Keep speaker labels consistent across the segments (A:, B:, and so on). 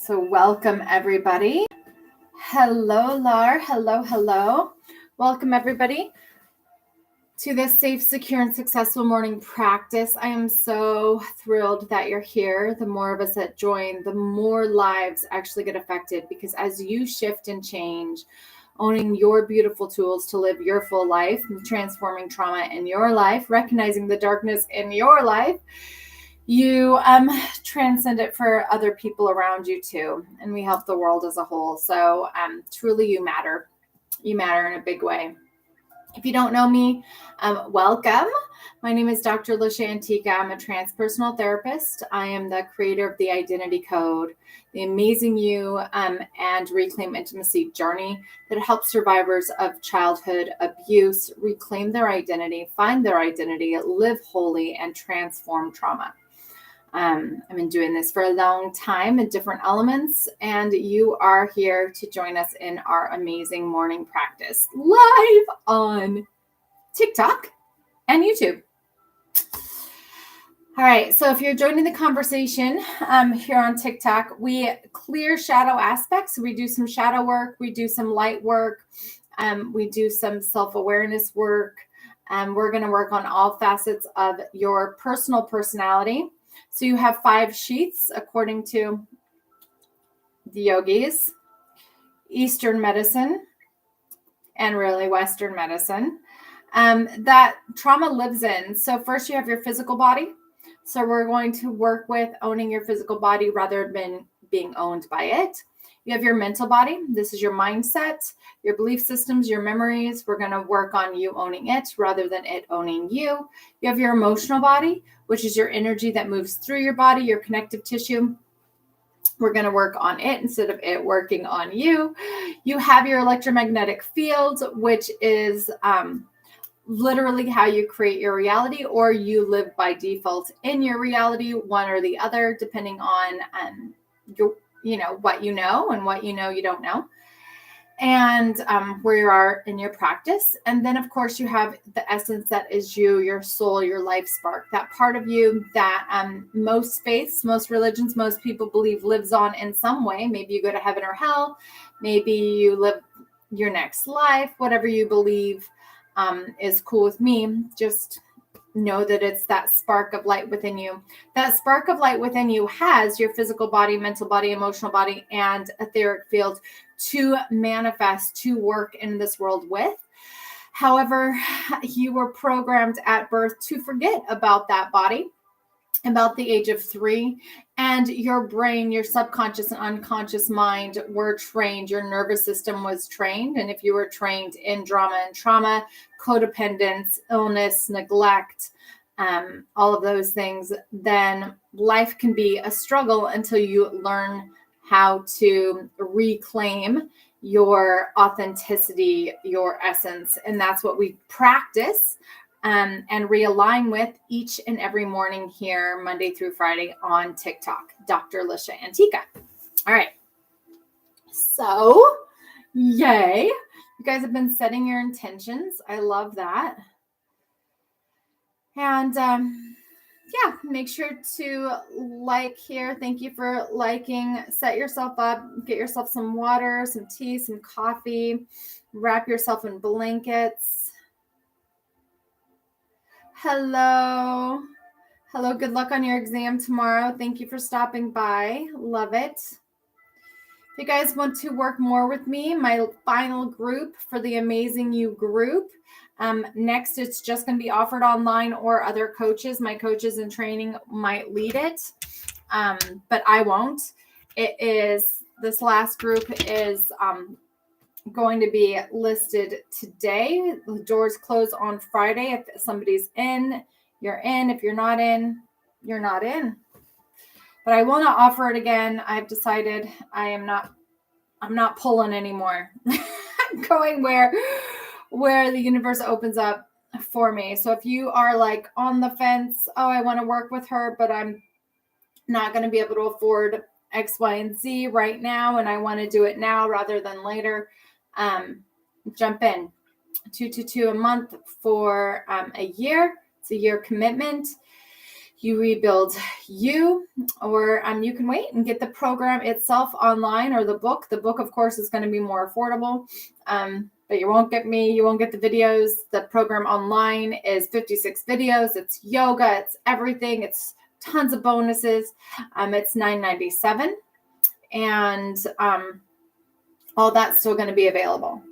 A: So welcome everybody. Hello, Lar. Hello. Welcome everybody to this safe, secure, and successful morning practice. I am so thrilled that you're here. The more of us that join, the more lives actually get affected, because as you shift and change, owning your beautiful tools to live your full life, transforming trauma in your life, recognizing the darkness in your life, you transcend it for other people around you too. And we help the world as a whole. So truly you matter. You matter in a big way. If you don't know me, welcome. My name is Dr. Lisha Antiqua. I'm a transpersonal therapist. I am the creator of the Identity Code, the Amazing You and Reclaim Intimacy journey that helps survivors of childhood abuse reclaim their identity, find their identity, live wholly, and transform trauma. I've been doing this for a long time in different elements, and you are here to join us in our amazing morning practice live on TikTok and YouTube. All right, so if you're joining the conversation here on TikTok, we clear shadow aspects. We do some shadow work, we do some light work, we do some self-awareness work. We're going to work on all facets of your personal personality. So you have 5 sheets according to the yogis, Eastern medicine, and really Western medicine, that trauma lives in. So first you have your physical body. So we're going to work with owning your physical body rather than being owned by it. You have your mental body. This is your mindset, your belief systems, your memories. We're going to work on you owning it rather than it owning you. You have your emotional body, which is your energy that moves through your body, your connective tissue. We're going to work on it instead of it working on you. You have your electromagnetic field, which is literally how you create your reality, or you live by default in your reality, one or the other, depending on what you know and what you don't know, and where you are in your practice. And then of course you have the essence that is you, your soul, your life spark, that part of you that most faiths, most religions, most people believe lives on in some way. Maybe you go to heaven or hell, maybe you live your next life, whatever you believe is cool with me. Just know that it's that spark of light within you. That spark of light within you has your physical body, mental body, emotional body, and etheric field to manifest, to work in this world with. However, you were programmed at birth to forget about that body, about the age of 3, and your brain, your subconscious and unconscious mind were trained. Your nervous system was trained. And if you were trained in drama and trauma, codependence, illness, neglect, all of those things, then life can be a struggle until you learn how to reclaim your authenticity, your essence. And that's what we practice and realign with each and every morning here, Monday through Friday on TikTok, Dr. Lisha Antiqua. All right. So, yay. You guys have been setting your intentions. I love that. And make sure to like here. Thank you for liking. Set yourself up. Get yourself some water, some tea, some coffee. Wrap yourself in blankets. Hello. Good luck on your exam tomorrow. Thank you for stopping by. Love it. If you guys want to work more with me, my final group for the Amazing You group, next it's just going to be offered online, or other coaches. My coaches in training might lead it, but I won't. This last group is going to be listed today. The doors close on Friday. If somebody's in, you're in. If you're not in, you're not in. But I will not offer it again. I've decided I'm not pulling anymore. I'm going where the universe opens up for me. So if you are like on the fence, oh, I want to work with her, but I'm not going to be able to afford X, Y, and Z right now, and I want to do it now rather than later, jump in. $222 a month for a year. It's a year commitment. you rebuild you, or you can wait and get the program itself online or the book. The book, of course, is going to be more affordable, but you won't get me. You won't get the videos. The program online is 56 videos. It's yoga. It's everything. It's tons of bonuses. It's $9.97, and all that's still going to be available.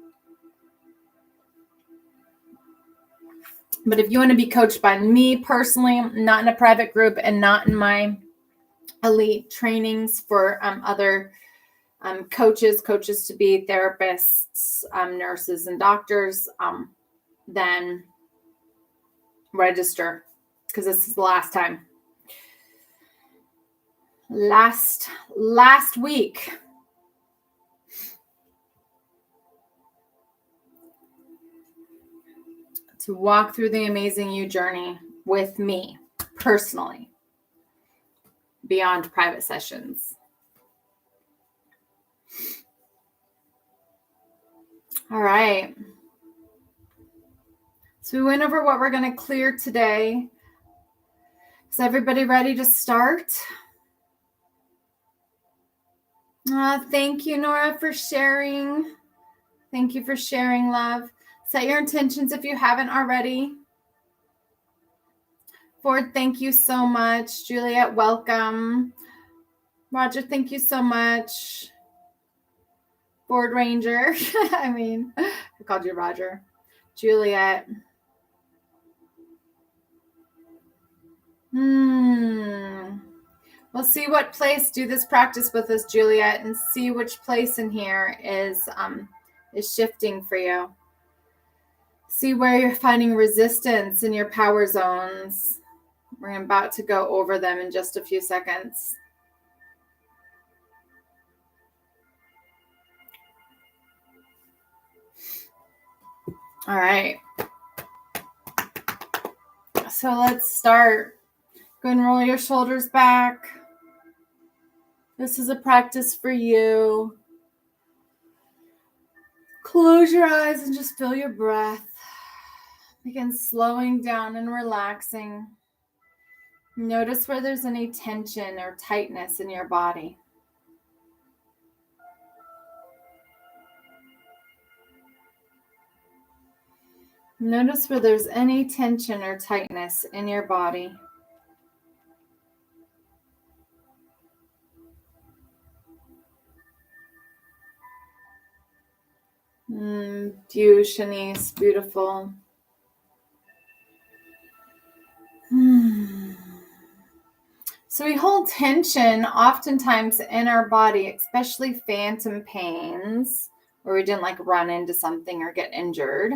A: But if you want to be coached by me personally, not in a private group and not in my elite trainings for other coaches to be therapists, nurses, and doctors, then register, because this is the last time. Last week, to walk through the Amazing You journey with me personally, beyond private sessions. All right. So we went over what we're going to clear today. Is everybody ready to start? Thank you, Nora, for sharing. Thank you for sharing, love. Set your intentions if you haven't already. Ford, thank you so much. Juliet, welcome. Roger, thank you so much. Ford Ranger. I called you Roger. Juliet. We'll see what place, do this practice with us, Juliet, and see which place in here is shifting for you. See where you're finding resistance in your power zones. We're about to go over them in just a few seconds. All right. So let's start. Go and roll your shoulders back. This is a practice for you. Close your eyes and just feel your breath. Begin slowing down and relaxing. Notice where there's any tension or tightness in your body. Notice where there's any tension or tightness in your body. You, Shanice, beautiful. So we hold tension oftentimes in our body, especially phantom pains, where we didn't run into something or get injured.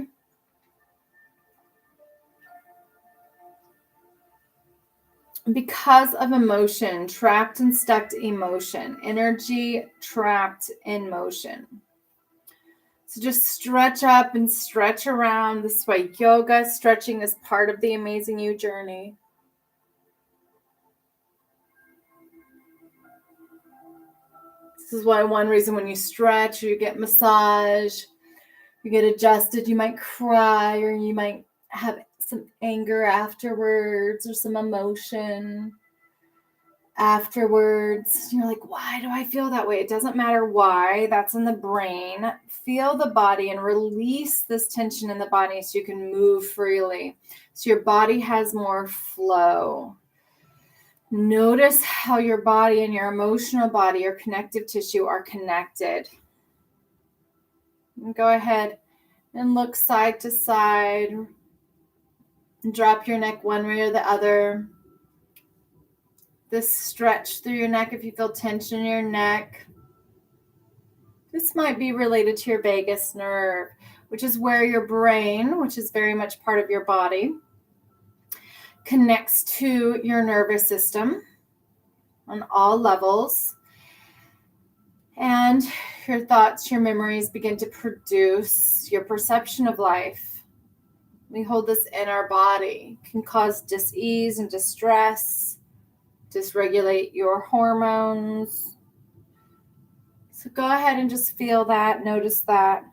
A: Because of emotion, trapped and stuck emotion, energy trapped in motion. So just stretch up and stretch around. This is why yoga, stretching is part of the Amazing You journey. This is why one reason when you stretch or you get massage, you get adjusted, you might cry or you might have some anger afterwards or some emotion afterwards. You're like, why do I feel that way? It doesn't matter why. That's in the brain. Feel the body and release this tension in the body so you can move freely. So your body has more flow. Notice how your body and your emotional body, your connective tissue are connected. And go ahead and look side to side. And drop your neck one way or the other. This stretch through your neck if you feel tension in your neck. This might be related to your vagus nerve, which is where your brain, which is very much part of your body, connects to your nervous system on all levels. And your thoughts, your memories begin to produce your perception of life. We hold this in our body. It can cause dis-ease and distress, dysregulate your hormones. So go ahead and just feel that, notice that.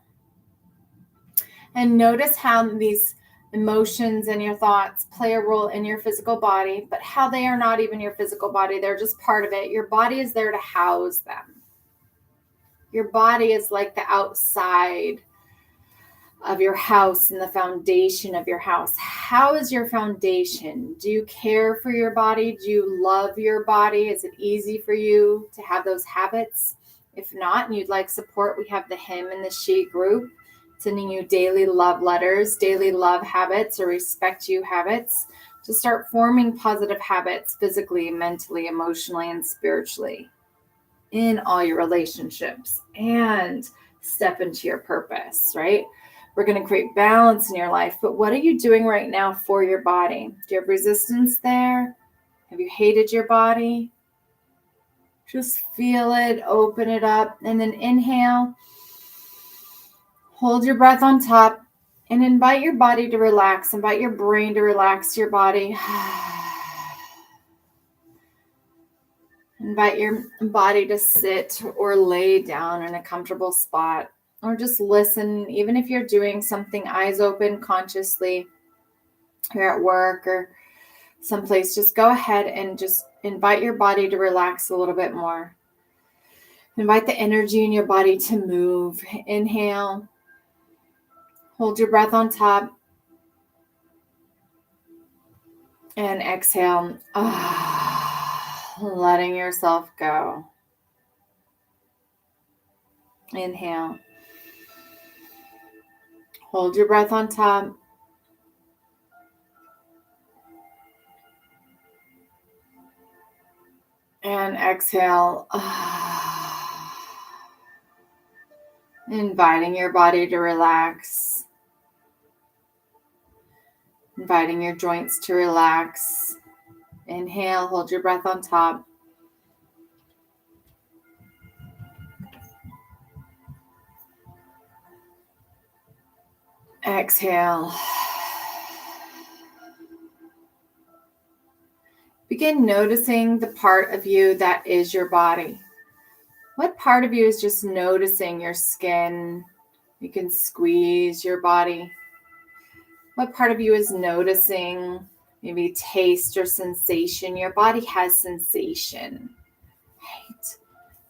A: And notice how these emotions and your thoughts play a role in your physical body, but how they are not even your physical body. They're just part of it. Your body is there to house them. Your body is like the outside of your house and the foundation of your house. How is your foundation? Do you care for your body? Do you love your body? Is it easy for you to have those habits? If not, and you'd like support, we have the Him and the She group sending you daily love letters, daily love habits, or respect you habits to start forming positive habits physically, mentally, emotionally, and spiritually in all your relationships and step into your purpose, right? We're going to create balance in your life. But what are you doing right now for your body? Do you have resistance there? Have you hated your body? Just feel it, open it up, and then inhale. Hold your breath on top and invite your body to relax. Invite your brain to relax your body. Invite your body to sit or lay down in a comfortable spot, or just listen. Even if you're doing something eyes open consciously, you're at work or someplace, just go ahead and just invite your body to relax a little bit more. Invite the energy in your body to move. Inhale. Hold your breath on top. And exhale. Letting yourself go. Inhale. Hold your breath on top. And exhale. Inviting your body to relax. Inviting your joints to relax. Inhale, hold your breath on top. Exhale. Begin noticing the part of you that is your body. What part of you is just noticing your skin? You can squeeze your body. What part of you is noticing maybe taste or sensation? Your body has sensation, right?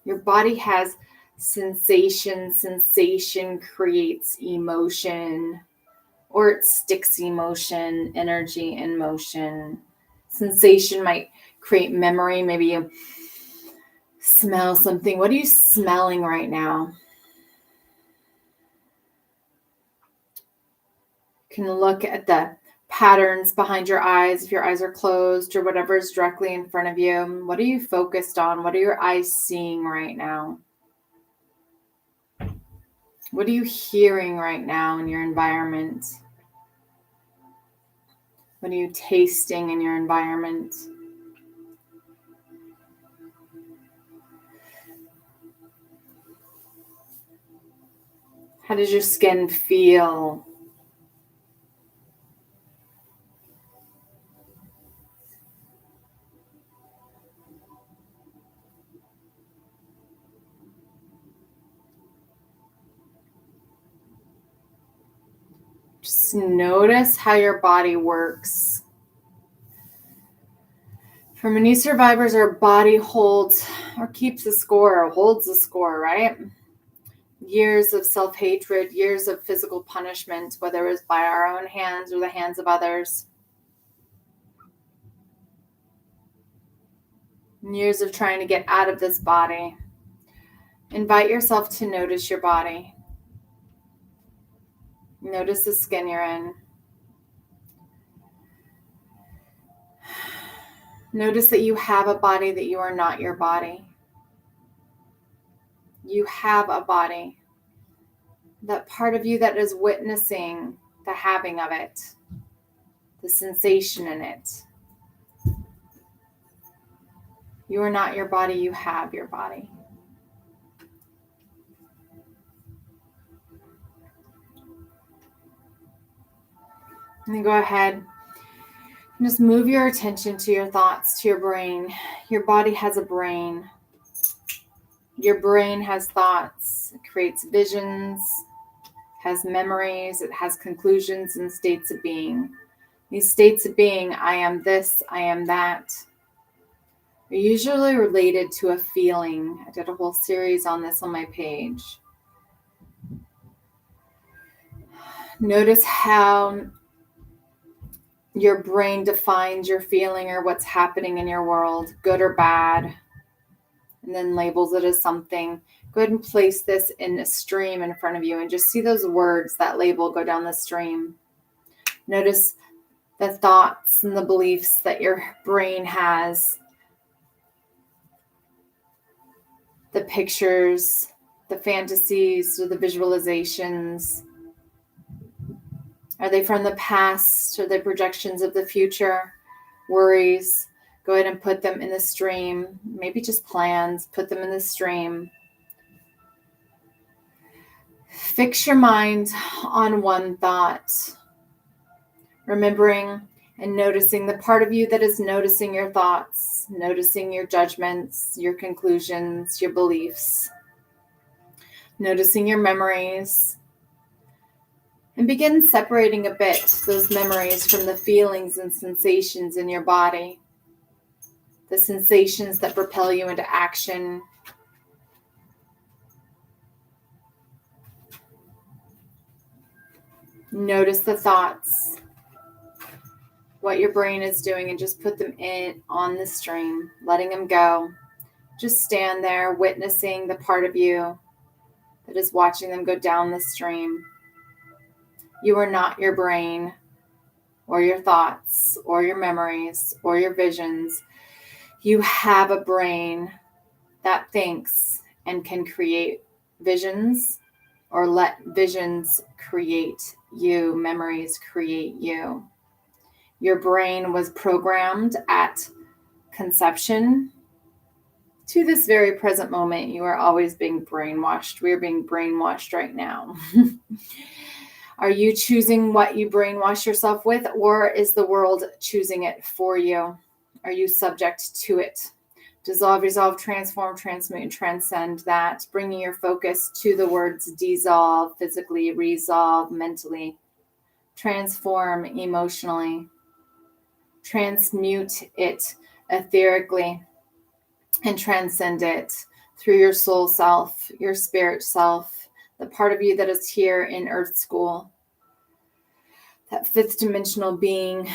A: Your body has sensation. Sensation creates emotion, or it sticks emotion, energy in motion. Sensation might create memory. Maybe you smell something. What are you smelling right now? You can look at the patterns behind your eyes if your eyes are closed or whatever is directly in front of you. What are you focused on? What are your eyes seeing right now? What are you hearing right now in your environment? What are you tasting in your environment? How does your skin feel? Just notice how your body works. For many survivors, our body holds or keeps the score or holds the score, right? Years of self-hatred, years of physical punishment, whether it was by our own hands or the hands of others. Years of trying to get out of this body. Invite yourself to notice your body. Notice the skin you're in. Notice that you have a body, that you are not your body. You have a body. That part of you that is witnessing the having of it, the sensation in it. You are not your body, you have your body. And then go ahead and just move your attention to your thoughts, to your brain. Your body has a brain. Your brain has thoughts. It creates visions, has memories, it has conclusions and states of being. These states of being, I am this, I am that, are usually related to a feeling. I did a whole series on this on my page. Notice how your brain defines your feeling or what's happening in your world, good or bad, and then labels it as something. Go ahead and place this in a stream in front of you and just see those words, that label, go down the stream. Notice the thoughts and the beliefs that your brain has, the pictures, the fantasies, or the visualizations. Are they from the past? Are they projections of the future? Worries? Go ahead and put them in the stream. Maybe just plans. Put them in the stream. Fix your mind on one thought. Remembering and noticing the part of you that is noticing your thoughts, noticing your judgments, your conclusions, your beliefs, noticing your memories. And begin separating a bit those memories from the feelings and sensations in your body. The sensations that propel you into action. Notice the thoughts, what your brain is doing, and just put them in on the stream, letting them go. Just stand there witnessing the part of you that is watching them go down the stream. You are not your brain or your thoughts or your memories or your visions. You have a brain that thinks and can create visions, or let visions create you, memories create you. Your brain was programmed at conception to this very present moment. You are always being brainwashed. We are being brainwashed right now. Are you choosing what you brainwash yourself with, or is the world choosing it for you? Are you subject to it? Dissolve, resolve, transform, transmute, and transcend that, bringing your focus to the words dissolve physically, resolve mentally, transform emotionally, transmute it etherically, and transcend it through your soul self, your spirit self, the part of you that is here in Earth School, that fifth dimensional being.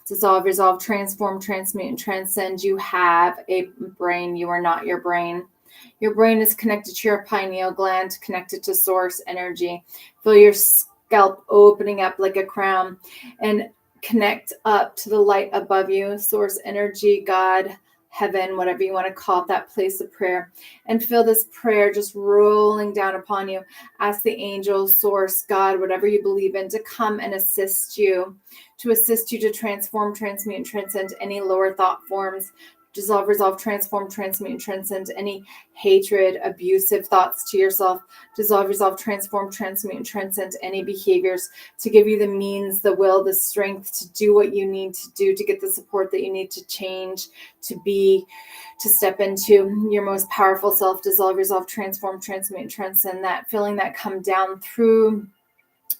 A: Dissolve, resolve, transform, transmute, and transcend. You have a brain. You are not your brain. Your brain is connected to your pineal gland, connected to source energy. Feel your scalp opening up like a crown and connect up to the light above you, source energy, God, heaven, whatever you want to call it, that place of prayer. And feel this prayer just rolling down upon you. Ask the angels, source, God, whatever you believe in, to come and assist you to transform, transmute, and transcend any lower thought forms. Dissolve, resolve, transform, transmute, and transcend any hatred, abusive thoughts to yourself. Dissolve, resolve, transform, transmute, and transcend any behaviors, to give you the means, the will, the strength to do what you need to do, to get the support that you need to change, to be, to step into your most powerful self. Dissolve, resolve, transform, transmute, and transcend that. Feeling that come down through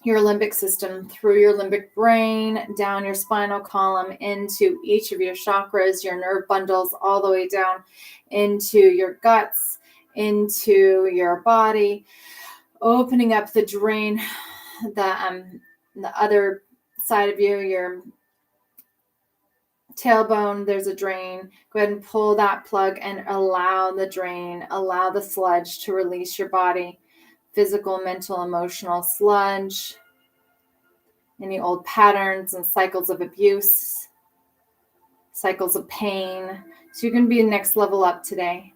A: your limbic system, through your limbic brain, down your spinal column, into each of your chakras, your nerve bundles, all the way down into your guts, into your body, opening up the drain, the other side of you, your tailbone, there's a drain. Go ahead and pull that plug and allow the drain, allow the sludge to release your body. Physical, mental, emotional sludge, any old patterns and cycles of abuse, cycles of pain. So you can be next level up today.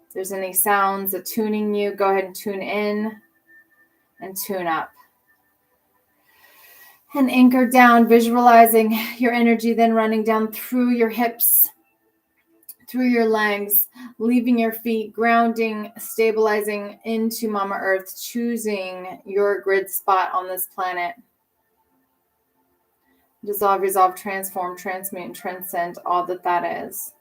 A: If there's any sounds attuning you, go ahead and tune in and tune up. And anchor down, visualizing your energy then running down through your hips, through your legs, leaving your feet, grounding, stabilizing into Mama Earth, choosing your grid spot on this planet. Dissolve, resolve, transform, transmute, and transcend all that is.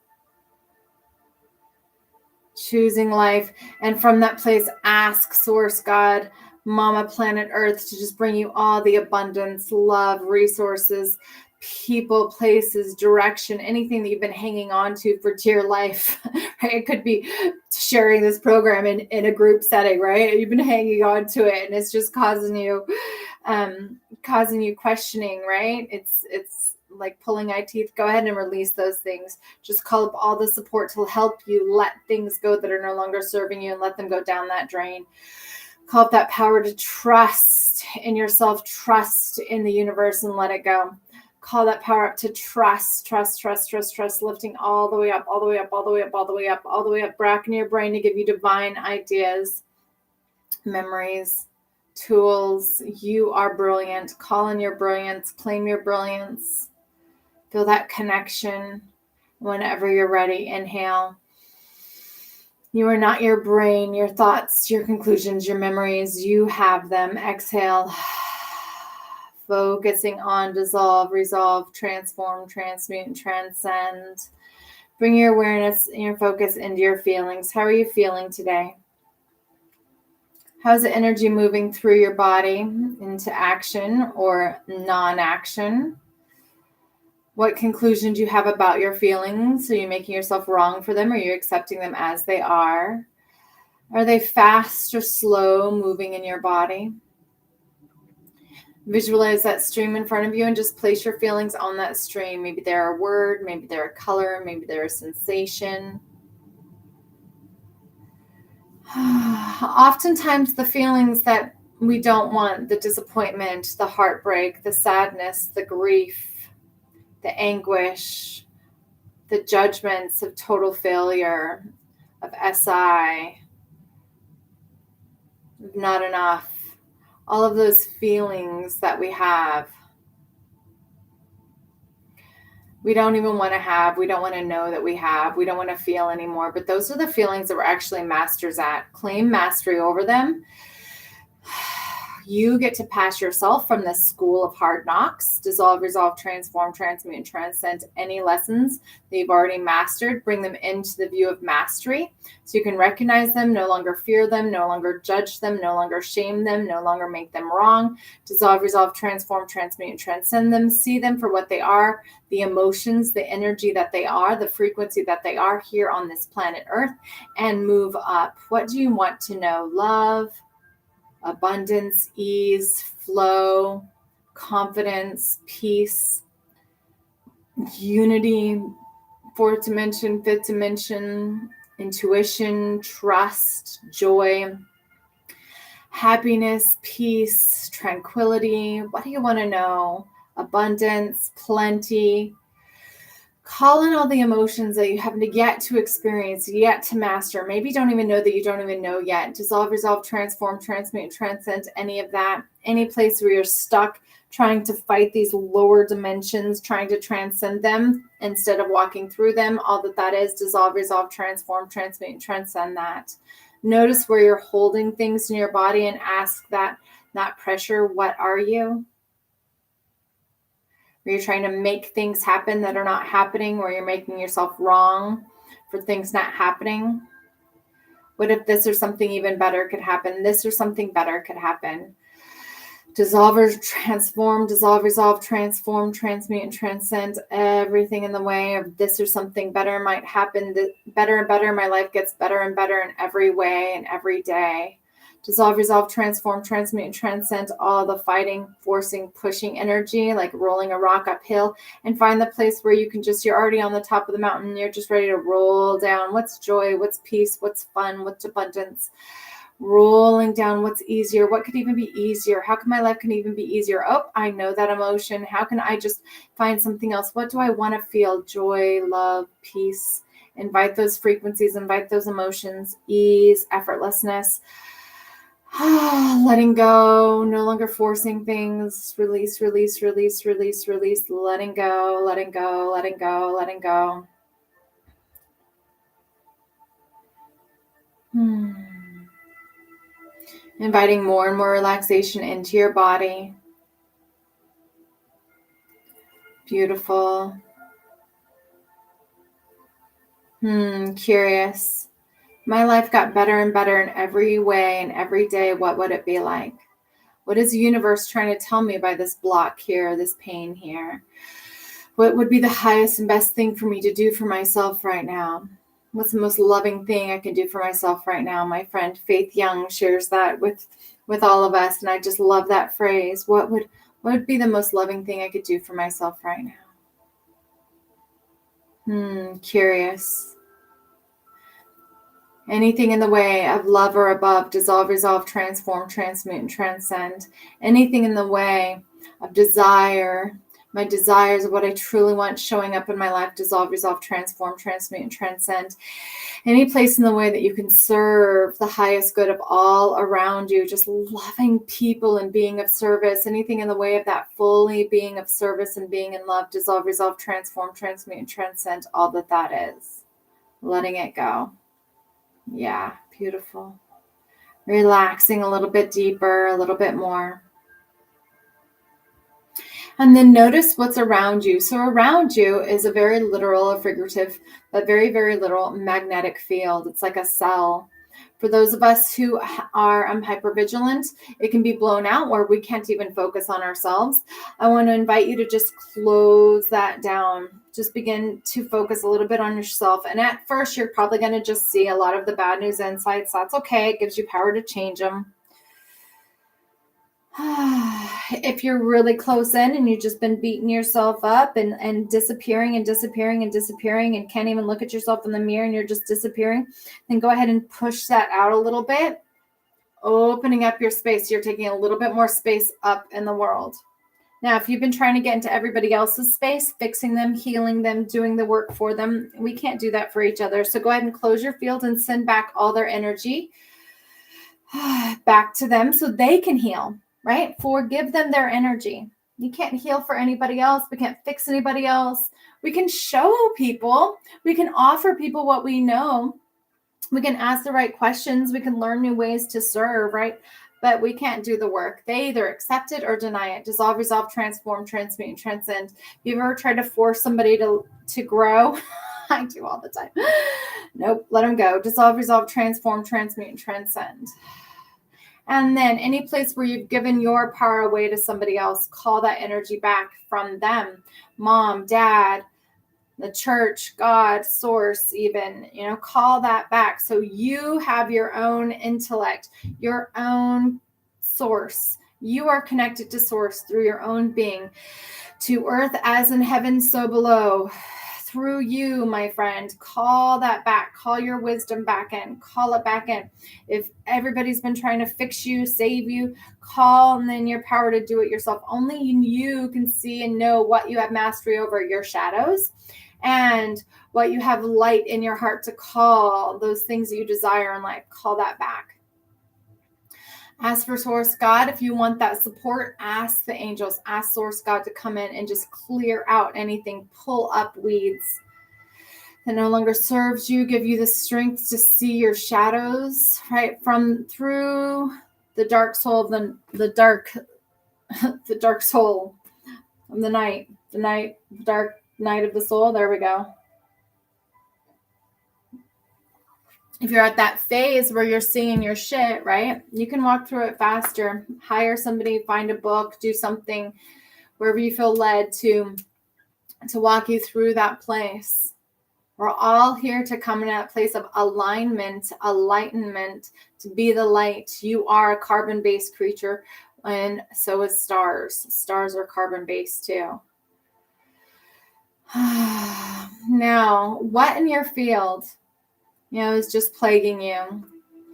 A: Choosing life. And from that place, ask Source, God, Mama Planet Earth to just bring you all the abundance, love, resources, people, places, direction, anything that you've been hanging on to for dear life. Right? It could be sharing this program in a group setting, right? You've been hanging on to it and it's just causing you questioning, right? It's like pulling eye teeth. Go ahead and release those things. Just call up all the support to help you let things go that are no longer serving you and let them go down that drain. Call up that power to trust in yourself, trust in the universe, and let it go. Call that power up to trust, lifting all the way up, all the way up, all the way up, all the way up, all the way up, back in your brain to give you divine ideas, memories, tools. You are brilliant. Call in your brilliance, claim your brilliance. Feel that connection whenever you're ready. Inhale. You are not your brain, your thoughts, your conclusions, your memories. You have them. Exhale. Focusing on dissolve, resolve, transform, transmute, and transcend. Bring your awareness and your focus into your feelings. How are you feeling today? How's the energy moving through your body into action or non-action? What conclusion do you have about your feelings? Are you making yourself wrong for them? Or are you accepting them as they are? Are they fast or slow moving in your body? Visualize that stream in front of you and just place your feelings on that stream. Maybe they're a word, maybe they're a color, maybe they're a sensation. Oftentimes the feelings that we don't want, the disappointment, the heartbreak, the sadness, the grief, the anguish, the judgments of total failure, of SI, not enough, all of those feelings that we have, we don't even want to have, we don't want to know that we have, we don't want to feel anymore. But those are the feelings that we're actually masters at. Claim mastery over them. You get to pass yourself from the school of hard knocks. Dissolve, resolve, transform, transmute, and transcend any lessons that you've already mastered. Bring them into the view of mastery so you can recognize them, no longer fear them, no longer judge them, no longer shame them, no longer make them wrong. Dissolve, resolve, transform, transmute, and transcend them. See them for what they are, the emotions, the energy that they are, the frequency that they are here on this planet Earth, and move up. What do you want to know? Love, abundance, ease, flow, confidence, peace, unity, fourth dimension, fifth dimension, intuition, trust, joy, happiness, peace, tranquility. What do you want to know? Abundance, plenty. Call in all the emotions that you haven't yet to experience, yet to master. Maybe you don't even know that you don't even know yet. Dissolve, resolve, transform, transmute, transcend any of that. Any place where you're stuck trying to fight these lower dimensions, trying to transcend them instead of walking through them. All that is dissolve, resolve, transform, transmute, transcend that. Notice where you're holding things in your body and ask that pressure, what are you? Where you're trying to make things happen that are not happening, where you're making yourself wrong for things not happening. What if this or something even better could happen? This or something better could happen. Dissolve or transform, dissolve, resolve, transform, transmute, and transcend everything in the way of this or something better might happen. Better and better, my life gets better and better in every way and every day. Dissolve, resolve, transform, transmute, and transcend all the fighting, forcing, pushing energy, like rolling a rock uphill, and find the place where you can you're already on the top of the mountain. You're just ready to roll down. What's joy? What's peace? What's fun? What's abundance? Rolling down. What's easier? What could even be easier? How come my life can even be easier? Oh, I know that emotion. How can I just find something else? What do I want to feel? Joy, love, peace. Invite those frequencies, invite those emotions, ease, effortlessness. Letting go, no longer forcing things, release, release, release, release, release, letting go, letting go, letting go, letting go. Inviting more and more relaxation into your body. Beautiful. Curious. my life got better and better in every way and every day, what would it be like? What is the universe trying to tell me by this block here, this pain here? What would be the highest and best thing for me to do for myself right now? What's the most loving thing I can do for myself right now? My friend Faith Young shares that with all of us, and I just love that phrase. What would be the most loving thing I could do for myself right now? Curious. Anything in the way of love or above, dissolve, resolve, transform, transmute, and transcend. Anything in the way of desire, my desires of what I truly want showing up in my life, dissolve, resolve, transform, transmute, and transcend. Any place in the way that you can serve the highest good of all around you, just loving people and being of service. Anything in the way of that fully being of service and being in love, dissolve, resolve, transform, transmute, and transcend all that is. Letting it go. Yeah, beautiful. Relaxing a little bit deeper, a little bit more. And then notice what's around you. So around you is a very literal, or figurative, but very, very literal magnetic field. It's like a cell. For those of us who are hypervigilant, it can be blown out where we can't even focus on ourselves. I want to invite you to just close that down. Just begin to focus a little bit on yourself. And at first, you're probably going to just see a lot of the bad news insights. That's okay. It gives you power to change them. If you're really close in and you've just been beating yourself up and disappearing and disappearing and disappearing and can't even look at yourself in the mirror and you're just disappearing, then go ahead and push that out a little bit, opening up your space. You're taking a little bit more space up in the world. Now, if you've been trying to get into everybody else's space, fixing them, healing them, doing the work for them, we can't do that for each other. So go ahead and close your field and send back all their energy back to them so they can heal. Right? Forgive them their energy. You can't heal for anybody else. We can't fix anybody else. We can show people. We can offer people what we know. We can ask the right questions. We can learn new ways to serve, right? But we can't do the work. They either accept it or deny it. Dissolve, resolve, transform, transmute, and transcend. You've ever tried to force somebody to grow? I do all the time. Nope. Let them go. Dissolve, resolve, transform, transmute, and transcend. And then any place where you've given your power away to somebody else, call that energy back from them. Mom, dad, the church, God, source, even, call that back. So you have your own intellect, your own source. You are connected to source through your own being, to earth as in heaven, so below. Through you, my friend, call that back. Call your wisdom back in. Call it back in. If everybody's been trying to fix you, save you, call and then your power to do it yourself. Only you can see and know what you have mastery over, your shadows, and what you have light in your heart to call those things that you desire in life. Call that back. Ask for Source God. If you want that support, ask the angels, ask Source God to come in and just clear out anything, pull up weeds that no longer serves you, give you the strength to see your shadows, right? Through the dark soul, the dark soul of the dark night of the soul. There we go. If you're at that phase where you're seeing your shit, right? You can walk through it faster. Hire somebody, find a book, do something wherever you feel led to walk you through that place. We're all here to come in that place of alignment, enlightenment, to be the light. You are a carbon-based creature, and so is stars. Stars are carbon-based too. Now, what in your field is just plaguing you?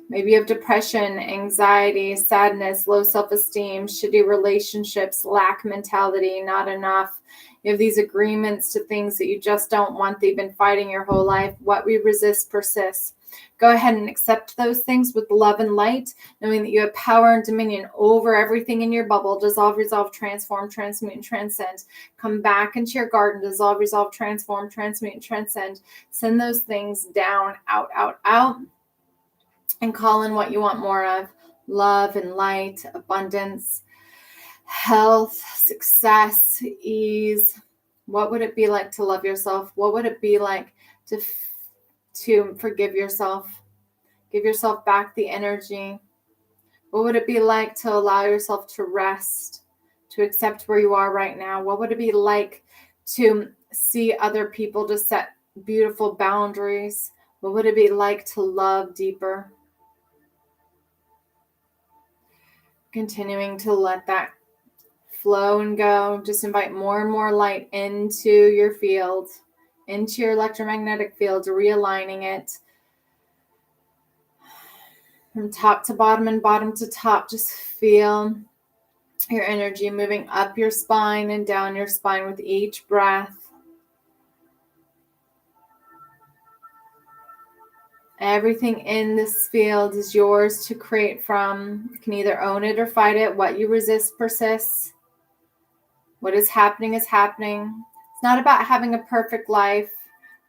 A: Maybe you have depression, anxiety, sadness, low self-esteem, shitty relationships, lack mentality, not enough. You have these agreements to things that you just don't want, that you've been fighting your whole life. What we resist persists. Go ahead and accept those things with love and light, knowing that you have power and dominion over everything in your bubble. Dissolve, resolve, transform, transmute, and transcend. Come back into your garden. Dissolve, resolve, transform, transmute, and transcend. Send those things down, out, out, out. And call in what you want more of. Love and light, abundance, health, success, ease. What would it be like to love yourself? What would it be like to forgive yourself? Give yourself back the energy. What would it be like to allow yourself to rest, to accept where you are right now? What would it be like to see other people to set beautiful boundaries? What would it be like to love deeper? Continuing to let that flow and go. Just invite more and more light into your field, into your electromagnetic field, realigning it from top to bottom and bottom to top. Just feel your energy moving up your spine and down your spine with each breath. Everything in this field is yours to create from. You can either own it or fight it. What you resist persists. What is happening is happening. It's not about having a perfect life.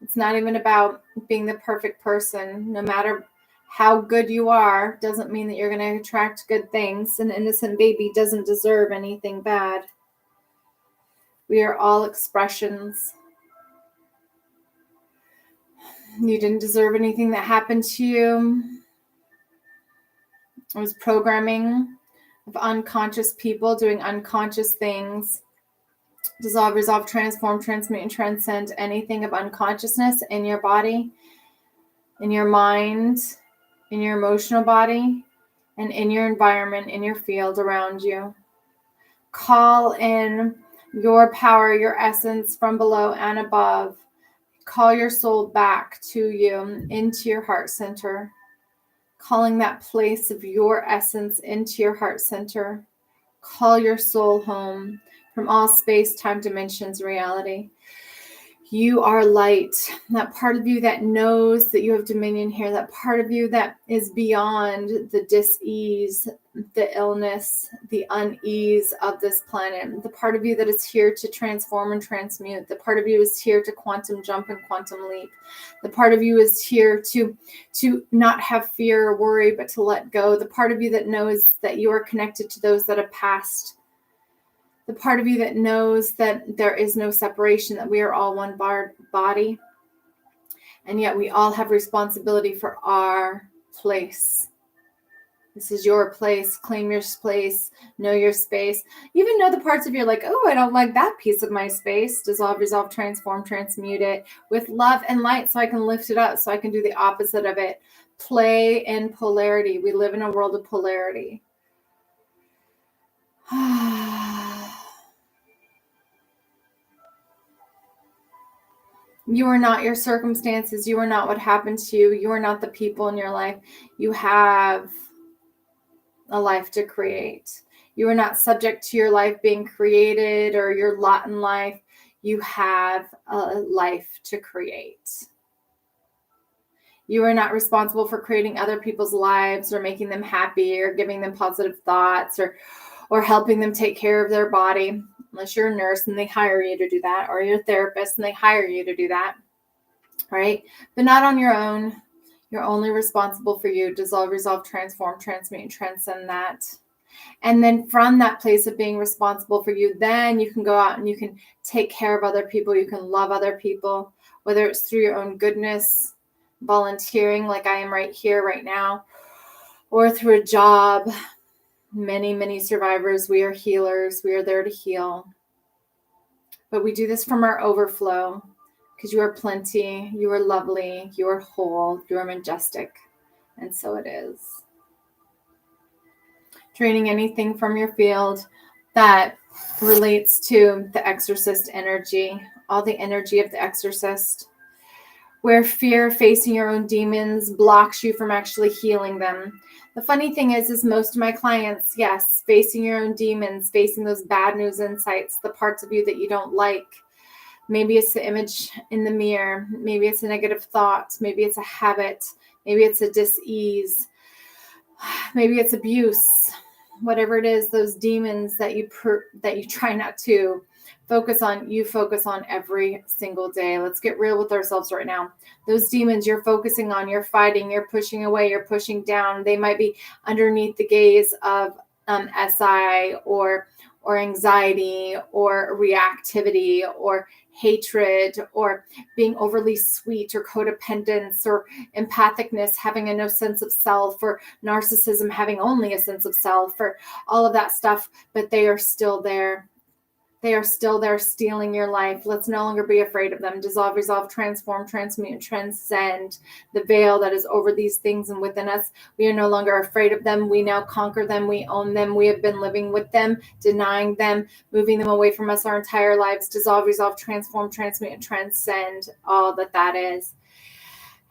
A: It's not even about being the perfect person. No matter how good you are, doesn't mean that you're going to attract good things. An innocent baby doesn't deserve anything bad. We are all expressions. You didn't deserve anything that happened to you. It was programming of unconscious people doing unconscious things. Dissolve, resolve, transform, transmute, and transcend anything of unconsciousness in your body, in your mind, in your emotional body, and in your environment, in your field around you. Call in your power, your essence from below and above. Call your soul back to you, into your heart center. Calling that place of your essence into your heart center. Call your soul home from all space, time, dimensions, reality. You are light. That part of you that knows that you have dominion here, that part of you that is beyond the dis-ease, the illness, the unease of this planet, the part of you that is here to transform and transmute, the part of you is here to quantum jump and quantum leap, the part of you is here to not have fear or worry, but to let go, the part of you that knows that you are connected to those that have passed, the part of you that knows that there is no separation, that we are all one body, and yet we all have responsibility for our place. This is your place. Claim your place. Know your space. Even know the parts of you like, oh, I don't like that piece of my space. Dissolve, resolve, transform, transmute it with love and light so I can lift it up, so I can do the opposite of it. Play in polarity. We live in a world of polarity. You are not your circumstances. You are not what happened to you. You are not the people in your life. You have a life to create. You are not subject to your life being created or your lot in life. You have a life to create. You are not responsible for creating other people's lives or making them happy or giving them positive thoughts or helping them take care of their body. Unless you're a nurse and they hire you to do that, or you're a therapist and they hire you to do that, right? But not on your own. You're only responsible for you. Dissolve, resolve, transform, transmute, and transcend that. And then from that place of being responsible for you, then you can go out and you can take care of other people. You can love other people, whether it's through your own goodness, volunteering like I am right here, right now, or through a job. Many, many survivors, we are healers. We are there to heal. But we do this from our overflow because you are plenty, you are lovely, you are whole, you are majestic. And so it is. Draining anything from your field that relates to the exorcist energy, all the energy of the exorcist, where fear facing your own demons blocks you from actually healing them. The funny thing is most of my clients, yes, facing your own demons, facing those bad news insights, the parts of you that you don't like. Maybe it's the image in the mirror. Maybe it's a negative thought. Maybe it's a habit. Maybe it's a dis-ease. Maybe it's abuse. Whatever it is, those demons that you try not to focus on, you focus on every single day. Let's get real with ourselves right now. Those demons you're focusing on, you're fighting, you're pushing away, you're pushing down. They might be underneath the gaze of SI or or anxiety or reactivity or hatred or being overly sweet or codependence or empathicness, having a no sense of self, or narcissism, having only a sense of self, or all of that stuff, but they are still there. They are still there stealing your life. Let's no longer be afraid of them. Dissolve, resolve, transform, transmute, and transcend the veil that is over these things and within us. We are no longer afraid of them. We now conquer them. We own them. We have been living with them, denying them, moving them away from us our entire lives. Dissolve, resolve, transform, transmute, and transcend all that is.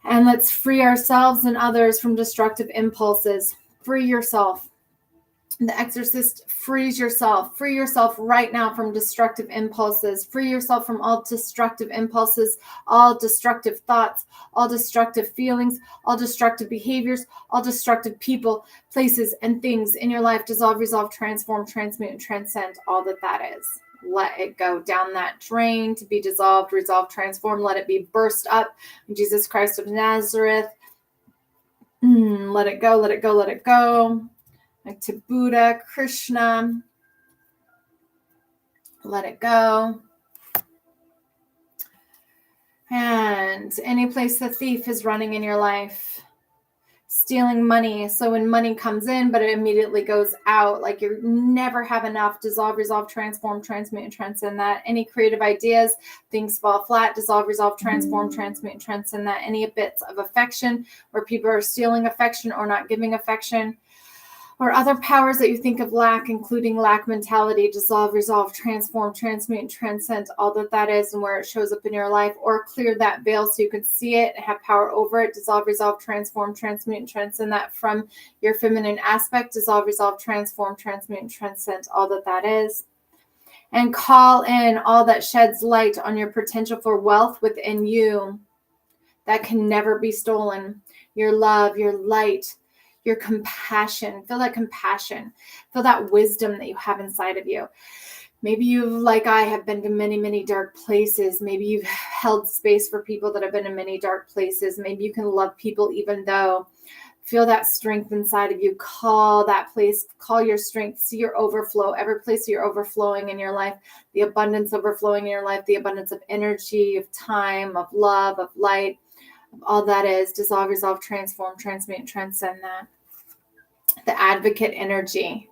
A: And let's free ourselves and others from destructive impulses. Free yourself. The exorcist frees yourself. Free yourself right now from destructive impulses. Free yourself from all destructive impulses, all destructive thoughts, all destructive feelings, all destructive behaviors, all destructive people, places, and things in your life. Dissolve, resolve, transform, transmute, and transcend all that is. Let it go down that drain to be dissolved, resolved, transformed. Let it be burst up in Jesus Christ of Nazareth. Let it go, let it go, let it go. Like to Buddha, Krishna, let it go. And any place the thief is running in your life, stealing money. So when money comes in, but it immediately goes out, like you never have enough. Dissolve, resolve, transform, transmute, and transcend that. Any creative ideas, things fall flat. Dissolve, resolve, transform, transmute, and transcend that. Any bits of affection where people are stealing affection or not giving affection, or other powers that you think of lack, including lack mentality. Dissolve, resolve, transform, transmute, and transcend all that is and where it shows up in your life, or clear that veil so you can see it and have power over it. Dissolve, resolve, transform, transmute, and transcend that from your feminine aspect. Dissolve, resolve, transform, transmute, and transcend all that is. And call in all that sheds light on your potential for wealth within you that can never be stolen. Your love, your light, your compassion. Feel that compassion. Feel that wisdom that you have inside of you. Maybe you, like I, have been to many, many dark places. Maybe you've held space for people that have been in many dark places. Maybe you can love people even though. Feel that strength inside of you. Call that place. Call your strength. See your overflow. Every place you're overflowing in your life. The abundance overflowing in your life. The abundance of energy, of time, of love, of light. All that is. Dissolve, resolve, transform, transmute, transcend that. The advocate energy.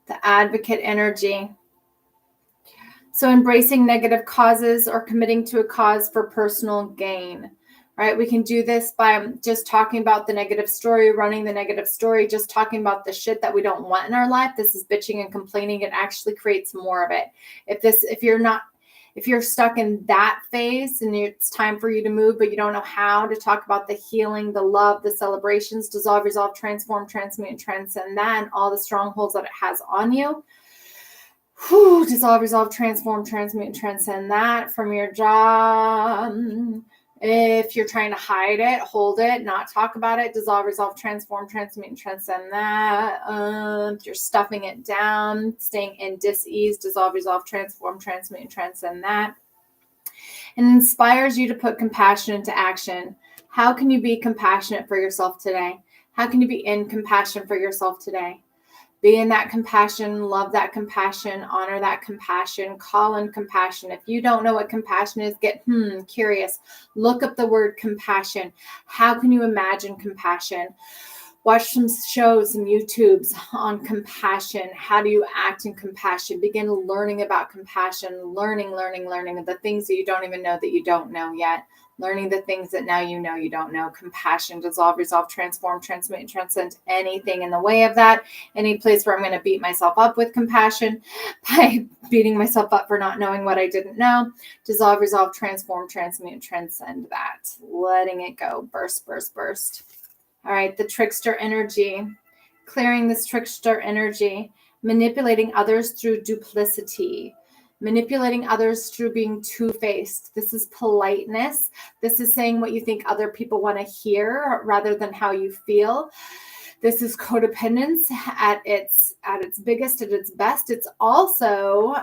A: The advocate energy. So embracing negative causes or committing to a cause for personal gain, right? We can do this by just talking about the negative story, running the negative story, just talking about the shit that we don't want in our life. This is bitching and complaining. It actually creates more of it. If you're stuck in that phase and it's time for you to move, but you don't know how to talk about the healing, the love, the celebrations, dissolve, resolve, transform, transmute, and transcend that, and all the strongholds that it has on you. Dissolve, resolve, transform, transmute, and transcend that from your job. If you're trying to hide it, hold it, not talk about it, dissolve, resolve, transform, transmute, and transcend that. If you're stuffing it down, staying in dis-ease, dissolve, resolve, transform, transmute, and transcend that. And inspires you to put compassion into action. How can you be compassionate for yourself today? How can you be in compassion for yourself today? Be in that compassion, love that compassion, honor that compassion, call in compassion. If you don't know what compassion is, get curious. Look up the word compassion. How can you imagine compassion? Watch some shows, some YouTubes on compassion. How do you act in compassion? Begin learning about compassion, learning the things that you don't even know that you don't know yet. Learning the things that now you know you don't know. Compassion, dissolve, resolve, transform, transmute, and transcend anything in the way of that. Any place where I'm going to beat myself up with compassion by beating myself up for not knowing what I didn't know. Dissolve, resolve, transform, transmute, and transcend that. Letting it go. Burst, burst, burst. All right, the trickster energy. Clearing this trickster energy. Manipulating others through duplicity. Manipulating others through being two-faced. This is politeness. This is saying what you think other people want to hear rather than how you feel. This is codependence at its biggest, at its best. It's also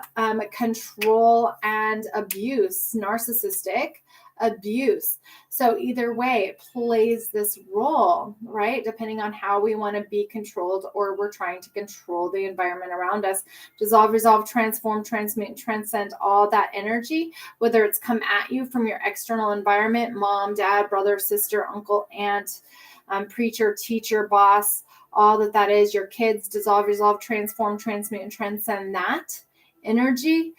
A: control and abuse, narcissistic abuse. So either way, it plays this role, right? Depending on how we want to be controlled, or we're trying to control the environment around us. Dissolve, resolve, transform, transmute, and transcend all that energy, whether it's come at you from your external environment, mom, dad, brother, sister, uncle, aunt, preacher, teacher, boss, all that is, your kids. Dissolve, resolve, transform, transmute, and transcend that energy.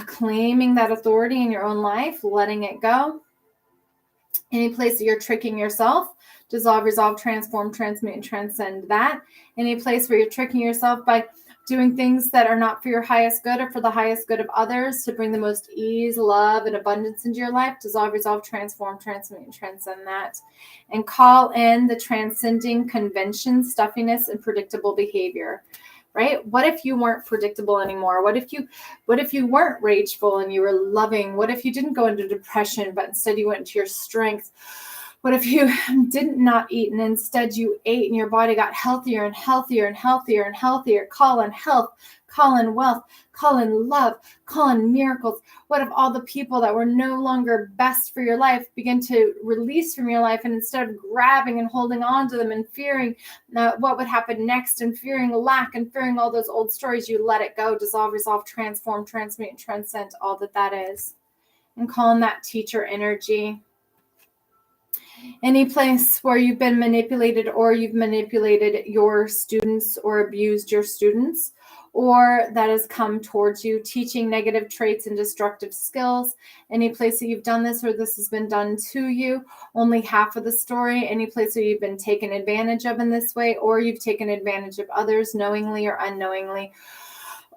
A: Claiming that authority in your own life, letting it go. Any place that you're tricking yourself, dissolve, resolve, transform, transmute, and transcend that. Any place where you're tricking yourself by doing things that are not for your highest good or for the highest good of others to bring the most ease, love, and abundance into your life, dissolve, resolve, transform, transmute, and transcend that. And call in the transcending convention, stuffiness, and predictable behavior. Right? What if you weren't predictable anymore? What if you weren't rageful and you were loving? What if you didn't go into depression, but instead you went into your strength? What if you didn't not eat and instead you ate and your body got healthier and healthier and healthier and healthier? Call in health, call in wealth, call in love, call in miracles. What if all the people that were no longer best for your life begin to release from your life, and instead of grabbing and holding on to them and fearing what would happen next and fearing lack and fearing all those old stories, you let it go, dissolve, resolve, transform, transmute, and transcend all that is. And call in that teacher energy. Any place where you've been manipulated, or you've manipulated your students or abused your students, or that has come towards you, teaching negative traits and destructive skills. Any place that you've done this, or this has been done to you, only half of the story. Any place where you've been taken advantage of in this way, or you've taken advantage of others knowingly or unknowingly.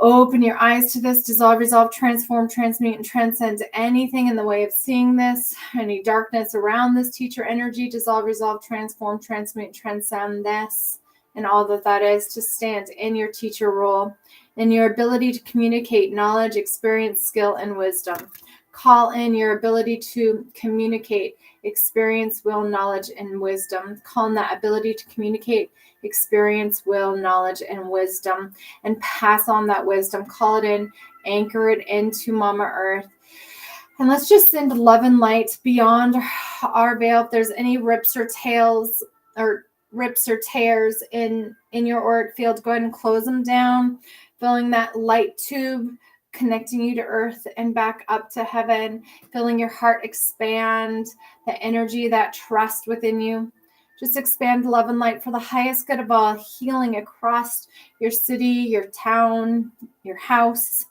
A: Open your eyes to this. Dissolve, resolve, transform, transmute, and transcend anything in the way of seeing this. Any darkness around this teacher energy. Dissolve, resolve, transform, transmute, transcend this. And all that is, to stand in your teacher role, in your ability to communicate knowledge, experience, skill, and wisdom. Call in your ability to communicate experience, will, knowledge, and wisdom. Call in that ability to communicate experience, will, knowledge, and wisdom, and pass on that wisdom. Call it in, anchor it into Mama Earth. And let's just send love and light beyond our veil. If there's any rips or tears in your auric field, go ahead and close them down, filling that light tube, connecting you to earth and back up to heaven, feeling your heart expand, the energy, that trust within you. Just expand love and light for the highest good of all, healing across your city, your town, your house,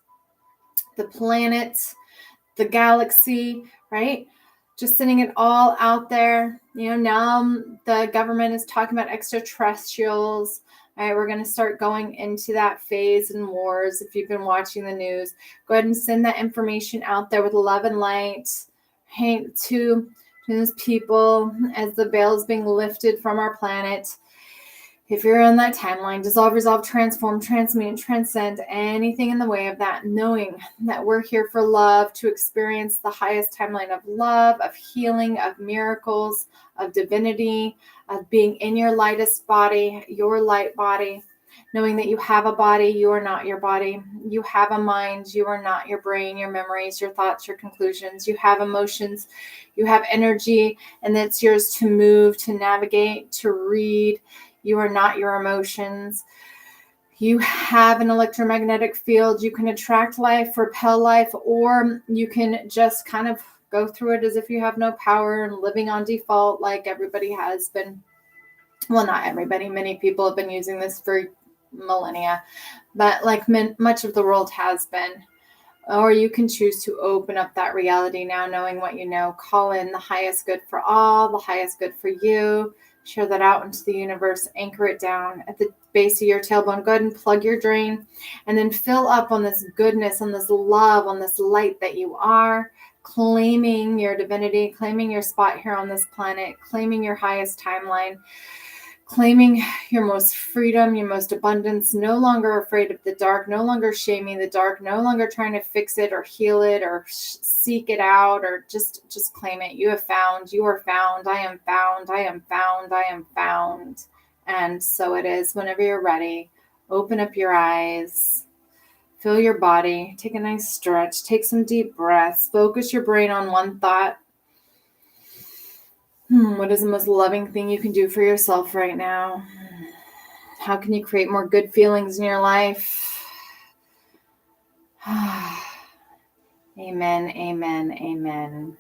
A: the planet, the galaxy, right? Just sending it all out there. Now the government is talking about extraterrestrials. All right, we're going to start going into that phase in wars. If you've been watching the news, go ahead and send that information out there with love and light to those people as the veil is being lifted from our planet. If you're on that timeline, dissolve, resolve, transform, transmute, and transcend anything in the way of that, knowing that we're here for love, to experience the highest timeline of love, of healing, of miracles, of divinity, of being in your lightest body, your light body, knowing that you have a body, you are not your body. You have a mind, you are not your brain, your memories, your thoughts, your conclusions. You have emotions, you have energy, and it's yours to move, to navigate, to read. You are not your emotions. You have an electromagnetic field. You can attract life, repel life, or you can just kind of go through it as if you have no power and living on default like everybody has been. Well, not everybody. Many people have been using this for millennia, but like much of the world has been. Or you can choose to open up that reality now, knowing what you know. Call in the highest good for all, the highest good for you. Share that out into the universe. Anchor it down at the base of your tailbone. Go ahead and plug your drain, and then fill up on this goodness, on this love, on this light that you are, claiming your divinity, claiming your spot here on this planet, claiming your highest timeline, claiming your most freedom, your most abundance, no longer afraid of the dark, no longer shaming the dark, no longer trying to fix it or heal it or seek it out, or just claim it. You have found, you are found, I am found, I am found, I am found. And so it is. Whenever you're ready, open up your eyes, Feel your body. Take a nice stretch. Take some deep breaths. Focus your brain on one thought. What is the most loving thing you can do for yourself right now? How can you create more good feelings in your life? Amen, amen, amen.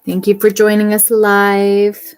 A: Thank you for joining us live.